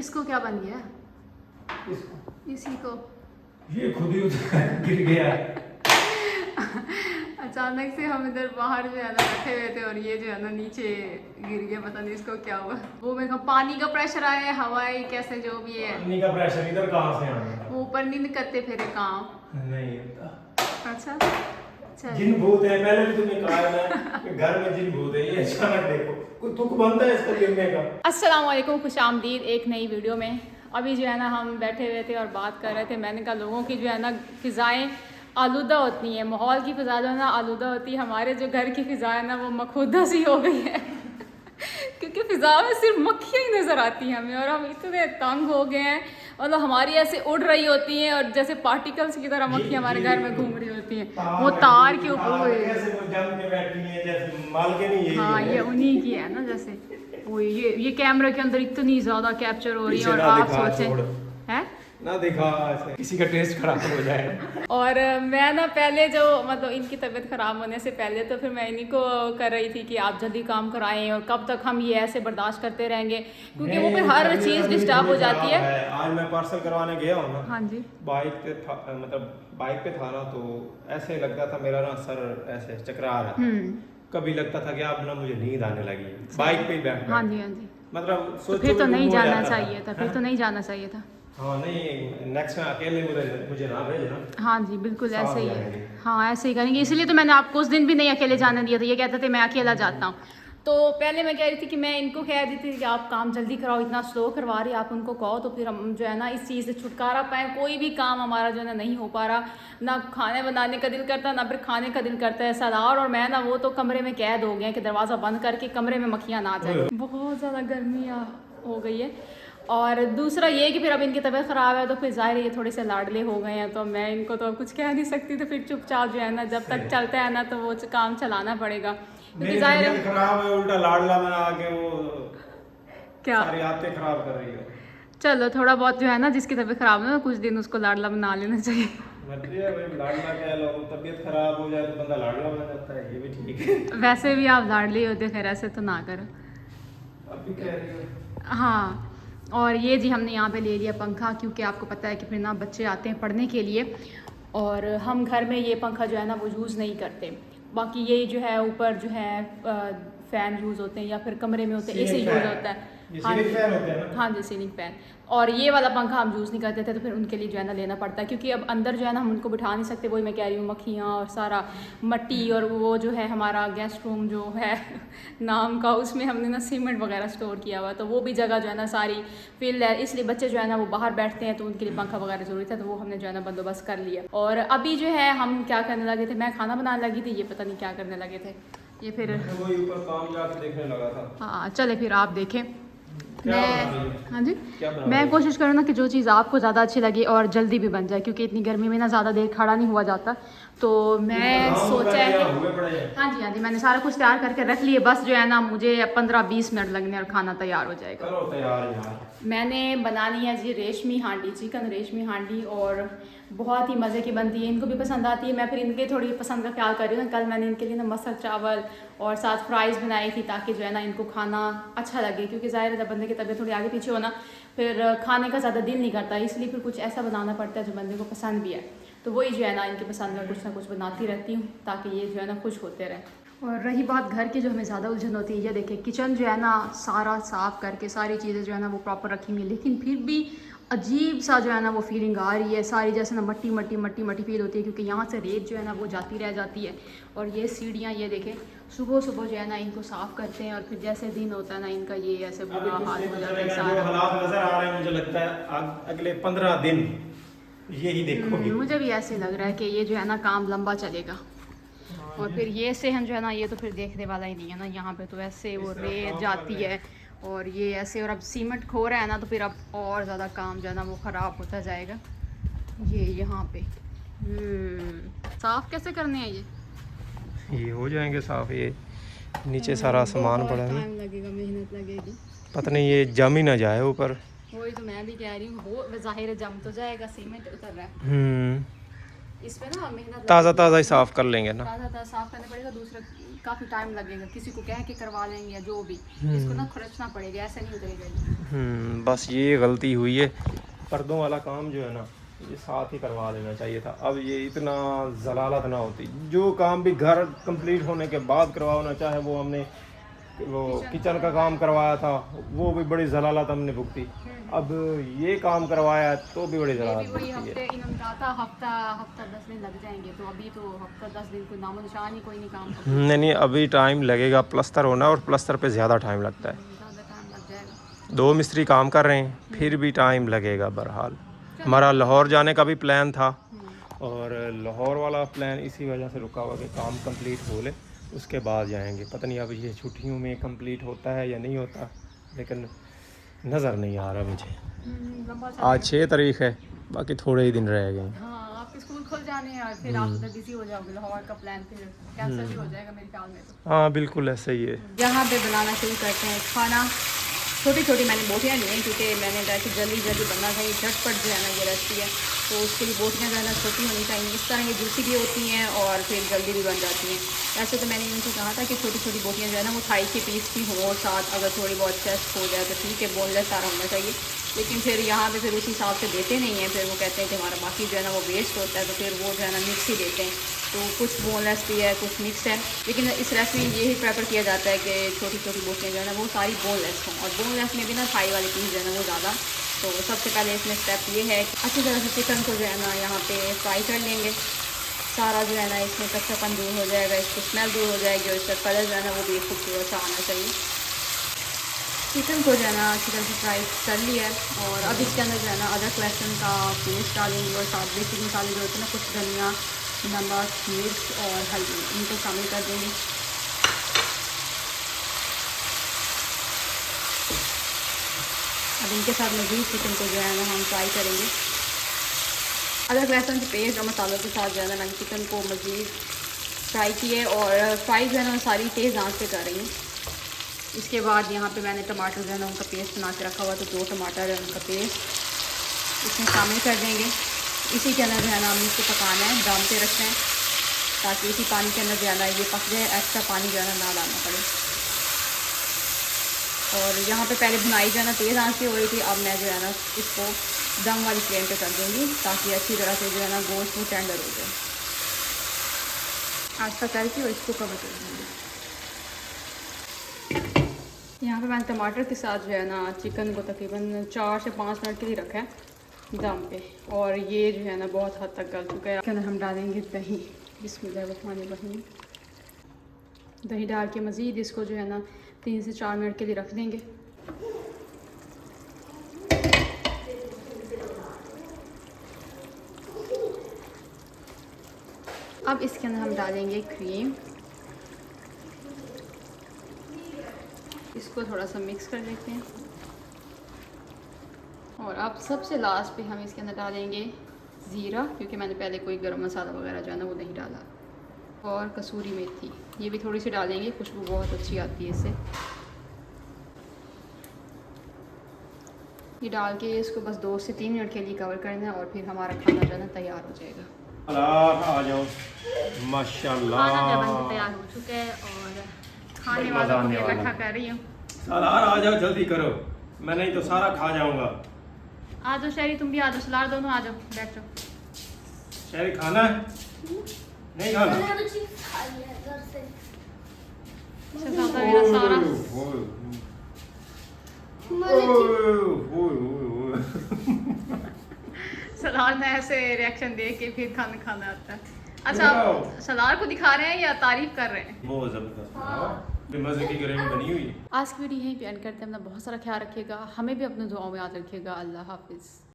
इसको क्या बन गया? इसको इसी को ये खुद ही गिर गया। अचानक से हम इधर बाहर जो है ना बैठे हुए थे और ये जो है ना नीचे गिर गया, पता नहीं इसको क्या हुआ। वो मेरे को पानी का प्रेशर आया है, हवाई कैसे जो भी है, पानी का प्रेशर इधर कहाँ से आना? वो ऊपर नहीं करते फिर काम। नहीं होता। अच्छा चल। जिन भूत है, पहले भी तुमने कहा है ना कि घर में जिन भूत है, ये अचानक देखो कोई तुक बनता है इसका गिरने का। अस्सलाम वालेकुम, खुशामदीद एक नई वीडियो में। अभी जो है ना हम बैठे हुए थे और बात कर रहे थे। मैंने कहा लोगों की जो है ना फ़िज़ाएँ आलूदा होती हैं, माहौल की फ़िज़ा जो है ना आलूदा होती है। हमारे जो घर की फ़िज़ा है ना वो मखूदा सी हो गई है क्योंकि फ़िज़ा में सिर्फ मक्खियाँ ही नज़र आती हैं हमें, और हम इतने तंग हो गए हैं। मतलब हमारी ऐसे उड़ रही होती हैं और जैसे पार्टिकल्स की तरह मक्खियाँ हमारे घर में घूम रही होती हैं। वो तार के ऊपर कैसे वो जम के बैठी है जैसे मालकिन ही। हाँ, ये उन्हीं की है ना। जैसे वो ये कैमरे के अंदर इतनी ज़्यादा कैप्चर हो रही है और आप सोचें है ना दिखा ऐसे किसी का टेस्ट खराब हो जाए। और मैं ना पहले जो मतलब इनकी तबीयत ख़राब होने से पहले तो फिर मैं इन्हीं को कर रही थी कि आप जल्दी काम कराएं, और कब तक हम ये ऐसे बर्दाश्त करते रहेंगे, क्योंकि वो फिर हर चीज़ डिस्टर्ब हो जाती है। आज मैं पार्सल करवाने गया हूँ ना, हाँ जी, बाइक पे था, मतलब बाइक पे था ना, तो ऐसे लगता था मेरा ना सर ऐसे चकरा रहा है। कभी लगता था कि अब ना मुझे नींद आने लगी बाइक पे ही बैठ। हाँ जी, हाँ जी। मतलब तो फिर तो नहीं जाना चाहिए था, फिर तो नहीं जाना चाहिए था। हाँ नहीं, नेक्स्ट में अकेले मुझे ना भेजना। हाँ जी, बिल्कुल ऐसे ही है। हाँ, ऐसे ही करेंगे। इसलिए तो मैंने आपको उस दिन भी नहीं अकेले जाने दिया था। ये कहते थे मैं अकेला जाता हूँ। तो पहले मैं कह रही थी कि मैं इनको कह रही थी कि आप काम जल्दी कराओ, इतना स्लो करवा रही आप उनको कहो, तो फिर हम जो है ना इस चीज़ से छुटकारा पाएँ। कोई भी काम हमारा जो है ना नहीं हो पा रहा, ना खाने बनाने का दिल करता, ना फिर खाने का दिल करता है। सरदार और मैं ना वो तो कमरे में कैद हो गए हैं कि दरवाज़ा बंद करके कमरे में मक्खियाँ ना जाए। बहुत ज़्यादा गर्मी हो गई है। और दूसरा ये कि फिर अब इनकी तबीयत ख़राब है तो फिर ज़ाहिर है ये थोड़े से लाडले हो गए हैं, तो मैं इनको तो कुछ कह नहीं सकती। तो फिर चुपचाप जो है ना जब तक चलता है ना तो वो काम चलाना पड़ेगा, क्योंकि ज़ाहिर है खराब है, उल्टा लाडला बना के वो क्या सारी आदतें खराब कर रही है। चलो थोड़ा बहुत जो है ना जिसकी तबीयत ख़राब है ना कुछ दिन उसको लाडला बना लेना चाहिए। मर्जी है भाई, लाडला क्या लो, तबीयत खराब हो जाए तो बंदा लाडला बन जाता है, ये भी ठीक है। वैसे भी आप लाडले होते, खैर ऐसे तो ना करो। अभी कह रही हो। हाँ, और ये जी हमने यहाँ पे ले लिया पंखा, क्योंकि आपको पता है कि फिर ना बच्चे आते हैं पढ़ने के लिए और हम घर में ये पंखा जो है ना वो यूज़ नहीं करते। बाकी ये जो है ऊपर जो है फ़ैन यूज़ होते हैं या फिर कमरे में होते हैं, इसे यूज़ होता है। हाँ सीलिंग फैन होते हैं ना? हाँ जी, सीलिंग फ़ैन। और ये वाला पंखा हम यूज़ नहीं करते थे, तो फिर उनके लिए जो है ना लेना पड़ता है, क्योंकि अब अंदर जो है ना हम उनको बिठा नहीं सकते। वही मैं कह रही हूँ, मक्खियाँ और सारा मट्टी, और वो जो है हमारा गेस्ट रूम जो है नाम का, उसमें हमने ना सीमेंट वगैरह स्टोर किया हुआ, तो वो भी जगह जो है ना सारी फिल है। इसलिए बच्चे जो है ना वो बाहर बैठते हैं तो उनके लिए पंखा वगैरह ज़रूरी था, तो वो हमने जो है ना बंदोबस्त कर लिया। और अभी जो है हम क्या करने लगे थे, मैं खाना बनाने लगी थी, ये पता नहीं क्या करने लगे थे। ये फिर वही ऊपर काम जाके देखने लगा था। हाँ, चले फिर आप देखें। क्या मैं हाँ जी, क्या बना मैं कोशिश करूँ ना कि जो चीज़ आपको ज़्यादा अच्छी लगे और जल्दी भी बन जाए, क्योंकि इतनी गर्मी में ना ज़्यादा देर खड़ा नहीं हुआ जाता। तो मैं सोचा है कि हाँ जी मैंने सारा कुछ तैयार करके रख लिए, बस जो है ना मुझे 15-20 मिनट लगने और खाना तैयार हो जाएगा। करो तैयार यार। मैंने बनानी है जी रेशमी हांडी, चिकन रेशमी हांडी, और बहुत ही मज़े की बनती है, इनको भी पसंद आती है। मैं फिर इनके थोड़ी पसंद का ख्याल कर रही हूँ। कल मैंने इनके लिए ना मसल चावल और साथ फ्राइज़ बनाई थी, ताकि जो है ना इनको खाना अच्छा लगे, क्योंकि ज़ाहिर है जब बंदे की तबीयत थोड़ी आगे पीछे हो ना फिर खाने का ज़्यादा दिल नहीं करता, इसलिए फिर कुछ ऐसा बनाना पड़ता है जो बंदे को पसंद भी है। तो वही जो है ना इनकी पसंद का कुछ ना कुछ बनाती रहती हूँ, ताकि ये जो है ना खुश होते रहें। और रही बात घर की, जो हमें ज़्यादा उलझन होती है, ये देखिए किचन जो है ना सारा साफ़ करके सारी चीज़ें जो है ना वो प्रॉपर रखी हुई है, लेकिन फिर भी अजीब सा जो है ना वो फीलिंग आ रही है। सारी जैसे ना मट्टी मट्टी मट्टी मट्टी फील होती है, क्योंकि यहाँ से रेत जो है ना वो जाती रह जाती है। और ये सीढ़ियाँ ये देखें, सुबह सुबह जो है ना इनको साफ़ करते हैं और फिर जैसे दिन होता है ना इनका ये ऐसे बुरा हाल हो जाता है। जो हालात नजर आ रहे हैं, मुझे लगता है अगले 15 दिन यही देखोगे। मुझे भी ऐसे लग रहा है कि ये जो है ना काम लंबा चलेगा। और फिर ये सहन जो है ना ये तो फिर देखने वाला ही नहीं है ना, यहाँ पे तो ऐसे वो रेत जाती है और ये ऐसे, और अब सीमेंट खो रहा है ना, तो फिर अब और ज़्यादा काम जो है ना वो ख़राब होता जाएगा। ये यहाँ पे साफ़ कैसे करने हैं ये हो जाएंगे साफ। ये नीचे सारा सामान पड़ा है, टाइम लगेगा, मेहनत लगेगी। पता नहीं ये जम ही ना जाए ऊपर। वही तो मैं भी कह रही हूँ, वो ज़ाहिर है जम तो जाएगा, सीमेंट उतर रहा है। इस पे ना मेहनत ताज़ा ताज़ा ही साफ कर लेंगे ना। ताज़ा ताज़ा साफ़ करना पड़ेगा। दूसरा काफ़ी टाइम लगेगा, किसी को कह के करवा लेंगे या जो भी, इसको ना खुरचना पड़ेगा, ऐसे नहीं उतरेगा। बस ये गलती हुई है, पर्दों वाला काम जो है ना ये साथ ही करवा लेना चाहिए था। अब ये इतना जलालत ना होती, जो काम भी घर कंप्लीट होने के बाद करवाना चाहे, वो हमने वो किचन का काम करवाया था, वो भी बड़ी जलालत हमने भुगती। अब ये काम करवाया तो भी बड़ी जलालत भुगती है। इन्होंने कहा था हफ्ता 10 दिन लग जाएंगे, तो अभी तो हफ्ता 10 दिन कोई नामो निशान ही कोई नहीं काम का। नहीं, अभी टाइम लगेगा, प्लस्तर होना और प्लस्तर पे ज़्यादा टाइम लगता है। ज़्यादा टाइम लग जाएगा। 2 मिस्त्री काम कर रहे हैं, फिर भी टाइम लगेगा। बहरहाल हमारा लाहौर जाने का भी प्लान था, और लाहौर वाला प्लान इसी वजह से रुका हुआ कि काम कंप्लीट हो ले, उसके बाद जाएंगे। पता नहीं अब ये छुट्टियों में कंप्लीट होता है या नहीं होता, लेकिन नज़र नहीं आ रहा मुझे। आज 6 तारीख है, बाकी थोड़े ही दिन रह गए। हाँ, आपके स्कूल खुल जाने हैं और फिर आप उधर बिजी हो जाओगे। लाहौर का प्लान फिर कैंसिल ही हो जाएगा मेरे ख्याल में तो। हाँ बिल्कुल ऐसा ही है। यहाँ पे बनाना शुरू करते हैं खाना। छोटी छोटी मैंने बोटियाँ ली हैं, क्योंकि मैंने कहा कि जल्दी जल्दी बनना चाहिए, झटपट जो है ना ये रेसिपी है, तो उसके लिए बोटियाँ जो है ना छोटी होनी चाहिए। इस तरह ये जूसी भी होती हैं और फिर जल्दी भी बन जाती हैं। ऐसे तो मैंने इनको कहा था कि छोटी छोटी बोटियाँ जो है ना वो थाई के पीस की हो, और साथ अगर थोड़ी बहुत चेस्ट हो जाए तो ठीक है, बोनलेस सारा होना चाहिए। लेकिन फिर यहाँ पे फिर उस हिसाब से देते नहीं हैं, फिर वो कहते हैं कि हमारा बाकी जो है ना वो वेस्ट होता है, तो फिर वो जो है ना मिक्स ही देते हैं। तो कुछ बोनलेस भी है, कुछ मिक्स है, लेकिन इस रेसिपी में यही प्रेफर किया जाता है कि छोटी छोटी बोटियाँ जो है ना वो सारी बोनलेस हों, और बोनलेस में भी ना थाई वाले पीस जो है ना वो ज़्यादा। तो सबसे पहले इसमें स्टेप ये है कि अच्छी तरह से चिकन को जो है ना यहाँ पे फ्राई कर लेंगे। सारा जो है ना इसमें कच्चापन दूर हो जाएगा, इसकी स्मेल दूर हो जाएगी, और इसका कलर जो है ना वो भी खूबसूरत सा आना चाहिए। चिकन को जो है ना अच्छी तरह से फ्राई कर लिया है, और अब इसके अंदर जो है ना अदरक लहसुन का पेस्ट डालेंगे, और साथ बेसिक मसाले जो होते हैं ना, कुछ धनिया, नमक, मिर्च और हल्दी, इनको शामिल कर देंगे। अब इनके साथ मज़ीद चिकन को जो है ना हम फ्राई करेंगे। अदरक लहसुन के पेस्ट और मसालों के साथ जो है ना मैंने चिकन को मज़ीद फ्राई किए, और फ्राई जो है ना सारी तेज़ आंच पे करेंगे। इसके बाद यहाँ पे मैंने टमाटर जो है ना उनका पेस्ट बना के रखा हुआ, तो 2 टमाटर है उनका पेस्ट इसमें शामिल कर देंगे। इसी के अंदर जो है ना हमने इसको पकाना है, दम पे रखना है, ताकि इसी पानी के अंदर जो है ना ये पक जाए, एक्स्ट्रा पानी जो है ना डालना पड़े। और यहाँ पे पहले भुनाई जो है ना तेज़ आंच पे हो रही थी, अब मैं जो है ना इसको दम वाली फ्लेम पे कर दूँगी, ताकि अच्छी तरह से जो है ना गोश्त वो टेंडर हो जाए। आस्ता करके और इसको कवर कर दूँगी। यहाँ पे मैंने टमाटर के साथ जो है ना चिकन को तकरीबन 4 से 5 मिनट के लिए रखा है दम पे, और ये जो है ना बहुत हद तक गल चुका है। इसके अंदर हम डालेंगे दही। बिस्मिल्लाहिर्रहमानिर्रहीम। दही डाल के मज़ीद इसको जो है ना 3 से 4 मिनट के लिए रख देंगे। अब इसके अंदर हम डालेंगे क्रीम, इसको थोड़ा सा मिक्स कर लेते हैं, और अब सबसे लास्ट पे हम इसके अंदर डालेंगे ज़ीरा, क्योंकि मैंने पहले कोई गरम मसाला वगैरह जो है ना वो नहीं डाला, और कसूरी मेथी ये भी थोड़ी सी डालेंगे, खुशबू बहुत अच्छी आती है इससे। ये डाल के इसको बस 2 से 3 मिनट के लिए कवर करना है, और फिर हमारा खाना जो है ना तैयार हो जाएगा। आ जाओ, माशाल्लाह खाना जो बनके तैयार हो चुका है, और खाने वालों को इकट्ठा कर रही हूँ। सलार आ जाओ, जल्दी करो, मैं नहीं तो सारा खा जाऊंगा। आ जाओ शहरी, तुम भी आ जाओ, सलार दोनों आ जाओ, बैठ जाओ। शहरी खाना है? नहीं खाना? शहजादा मेरा सारा सलार में ऐसे रिएक्शन दे के फिर खाना आता है। अच्छा, आप सलार को दिखा रहे हैं या तारीफ कर रहे हैं? बहुत जबरदस्त मजे की ग्रेवी बनी हुई। आज की वीडियो यहीं पे एंड करते हैं। अपना बहुत सारा ख्याल रखिएगा, हमें भी अपने दुआओं में याद रखिएगा। अल्लाह हाफिज़।